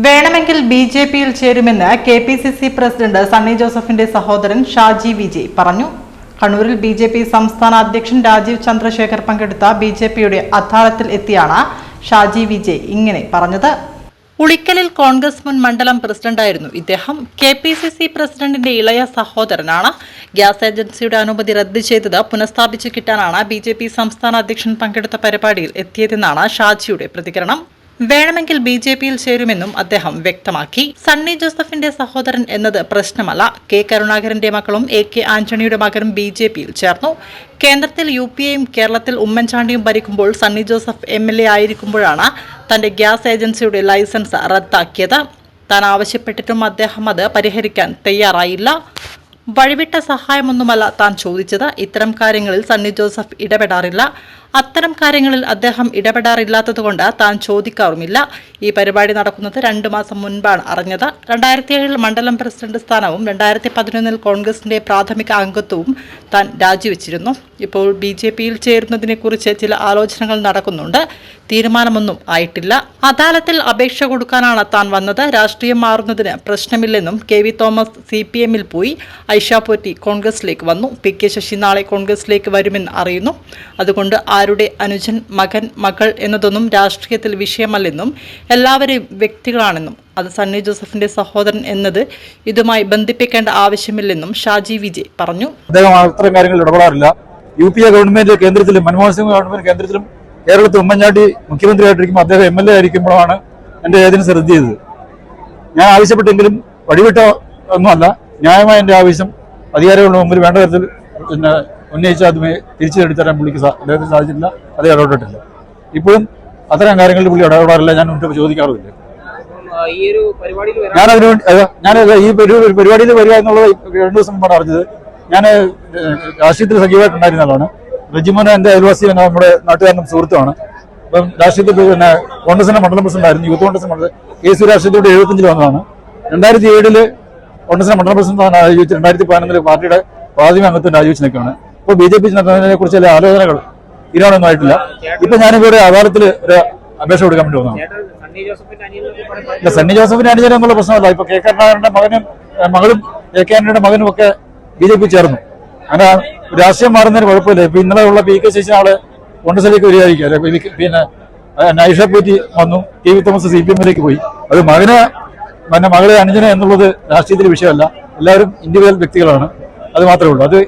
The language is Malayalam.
വേണമെങ്കിൽ ബിജെപിയിൽ ചേരുമെന്ന് കെപിസിസി പ്രസിഡന്റ് സണ്ണി ജോസഫിന്റെ സഹോദരൻ ഷാജി വിജയ് പറഞ്ഞു. കണ്ണൂരിൽ ബിജെപി സംസ്ഥാന അധ്യക്ഷൻ രാജീവ് ചന്ദ്രശേഖർ പങ്കെടുത്ത ബിജെപിയുടെ അത്താഴത്തിൽ എത്തിയാണ് ഷാജി വിജയ് ഇങ്ങനെ പറഞ്ഞത്. ഉളിക്കലിൽ കോൺഗ്രസ് മുൻ മണ്ഡലം പ്രസിഡന്റായിരുന്നു ഇദ്ദേഹം. കെപിസിസി പ്രസിഡന്റിന്റെ ഇളയ സഹോദരനാണ്. ഗ്യാസ് ഏജൻസിയുടെ അനുമതി റദ്ദ് ചെയ്തത് പുനഃസ്ഥാപിച്ചു കിട്ടാനാണ് ബിജെപി സംസ്ഥാന അധ്യക്ഷൻ പങ്കെടുത്ത പരിപാടിയിൽ എത്തിയതെന്നാണ് ഷാജിയുടെ പ്രതികരണം. വേണമെങ്കിൽ ബിജെപിയിൽ ചേരുമെന്നും അദ്ദേഹം വ്യക്തമാക്കി. സണ്ണി ജോസഫിന്റെ സഹോദരൻ എന്നത് പ്രശ്നമല്ല. കെ കരുണാകരന്റെ മക്കളും കെ ആന്റണിയുടെ മകനും ബിജെപിയിൽ ചേർന്നു. കേന്ദ്രത്തിൽ യുപിഎയും കേരളത്തിൽ ഉമ്മൻചാണ്ടിയും ഭരിക്കുമ്പോൾ സണ്ണി ജോസഫ് MLA ആയിരിക്കുമ്പോഴാണ് തന്റെ ഗ്യാസ് ഏജൻസിയുടെ ലൈസൻസ് റദ്ദാക്കിയത്. താൻ ആവശ്യപ്പെട്ടിട്ടും അദ്ദേഹം അത് പരിഹരിക്കാൻ തയ്യാറായില്ല. വഴിവിട്ട സഹായമൊന്നുമല്ല താൻ ചോദിച്ചത്. ഇത്തരം കാര്യങ്ങളിൽ സണ്ണി ജോസഫ് ഇടപെടാറില്ല. അത്തരം കാര്യങ്ങളിൽ അദ്ദേഹം ഇടപെടാറില്ലാത്തതുകൊണ്ട് താൻ ചോദിക്കാറുമില്ല. ഈ പരിപാടി നടക്കുന്നത് 2 മാസം മുൻപാണ് അറിഞ്ഞത്. 2007 മണ്ഡലം പ്രസിഡന്റ് സ്ഥാനവും 2011 കോൺഗ്രസിന്റെ പ്രാഥമിക അംഗത്വവും താൻ രാജിവെച്ചിരുന്നു. ഇപ്പോൾ ബിജെപിയിൽ ചേരുന്നതിനെക്കുറിച്ച് ചില ആലോചനകൾ നടക്കുന്നുണ്ട്. തീരുമാനമൊന്നും ആയിട്ടില്ല. അദാലത്തിൽ അപേക്ഷ കൊടുക്കാനാണ് താൻ വന്നത്. രാഷ്ട്രീയം മാറുന്നതിന് പ്രശ്നമില്ലെന്നും KV തോമസ് CPMൽ പോയി. ഐഷ പോറ്റി കോൺഗ്രസിലേക്ക് വന്നു. PK ശശി നാളെ കോൺഗ്രസിലേക്ക് വരുമെന്ന് അറിയുന്നു. അതുകൊണ്ട് ആരുടെ അനുജൻ, മകൻ, മകൾ എന്നതൊന്നും രാഷ്ട്രീയത്തിൽ വിഷയമല്ലെന്നും എല്ലാവരും വ്യക്തികളാണെന്നും അത് സണ്ണി ജോസഫിന്റെ സഹോദരൻ എന്നത് ഇതുമായി ബന്ധിപ്പിക്കേണ്ട ആവശ്യമില്ലെന്നും ഷാജി വിജയ് പറഞ്ഞു. അദ്ദേഹം അത്തരം കാര്യങ്ങളിൽ ഇടപെടാറില്ല. UPA ഗവൺമെന്റ് കേന്ദ്രത്തിലും മൻമോഹൻ സിംഗ് ഗവൺമെന്റ് കേന്ദ്രത്തിലും കേരളത്തിൽ ഉമ്മൻചാണ്ടി മുഖ്യമന്ത്രിയായിട്ടിരിക്കുമ്പോൾ അദ്ദേഹം MLA ആയിരിക്കുമ്പോഴാണ് എന്റെ ഏജൻസി റദ്ദ് ചെയ്തത്. ഞാൻ ആവശ്യപ്പെട്ടെങ്കിലും വഴിവിട്ട ഒന്നുമല്ല. ന്യായമായ എന്റെ ആവശ്യം അധികാരികളുടെ മുമ്പിൽ വേണ്ട തരത്തിൽ ഉന്നയിച്ച് അത് തിരിച്ചു നേടിത്തരാൻ പുള്ളിക്ക് അദ്ദേഹത്തിന് സാധിച്ചിട്ടില്ല. അത് ഇടപെട്ടിട്ടില്ല. ഇപ്പോഴും അത്തരം കാര്യങ്ങളിൽ പുള്ളി ഇടപെടാറില്ല. ഞാൻ മുൻപ് ചോദിക്കാറുമില്ല. ഞാൻ ഈ പരിപാടിയിൽ വരിക എന്നുള്ളത് 2 ദിവസം മുമ്പാണ് അറിഞ്ഞത്. ഞാൻ രാഷ്ട്രീയത്തിൽ സജീവമായിട്ടുണ്ടായിരുന്ന ആളാണ്. റജിമോൻ എന്റെ അയൽവാസി, നമ്മുടെ നാട്ടുകാരനും സുഹൃത്തുമാണ്. അപ്പം രാഷ്ട്രീയത്തിൽ കോൺഗ്രസിന്റെ മണ്ഡലം പ്രസിഡന്റായിരുന്നു. യൂത്ത് കോൺഗ്രസ് മണ്ഡലം KC രാഷ്ട്രീയത്തോട് 75 വന്നതാണ്. 2007 കോൺഗ്രസിന്റെ മണ്ഡലം പ്രസിഡന്റ് രാജിവെച്ച് 2011 പാർട്ടിയുടെ പ്രാഥമിക അംഗത്വം രാജിവെച്ച് നിൽക്കുകയാണ്. ഇപ്പോൾ BJP നടത്തുന്നതിനെ കുറിച്ച് ചില ആലോചനകൾ തീരുമാനമൊന്നും ആയിട്ടില്ല. ഇപ്പൊ ഞാനിവിടെ അദാലത്തിൽ ഒരു അപേക്ഷ കൊടുക്കാൻ വേണ്ടി വന്നതാണ്. സണ്ണി ജോസഫിന്റെ അനുജനം എന്നുള്ള പ്രശ്നമല്ല. ഇപ്പൊ കെ കരുണാകരന്റെ മകളും കെ ആന്റണിയുടെ മകനും ഒക്കെ BJP ചേർന്നു. അങ്ങനെ രാഷ്ട്രീയം മാറുന്നതിന് കുഴപ്പമില്ല. ഇപ്പൊ ഇന്നലെ ഉള്ള PK ശശി ആള് കോൺഗ്രസിലേക്ക് വരികയായിരിക്കും. പിന്നെ ഐഷ പോറ്റി വന്നു. KV തോമസ് CPMലേക്ക് പോയി. അത് മകളെ അനുജന എന്നുള്ളത് രാഷ്ട്രീയത്തിലെ വിഷയമല്ല. എല്ലാവരും ഇൻഡിവിജ്വൽ വ്യക്തികളാണ്. അത് മാത്രമേ ഉള്ളൂ. അത്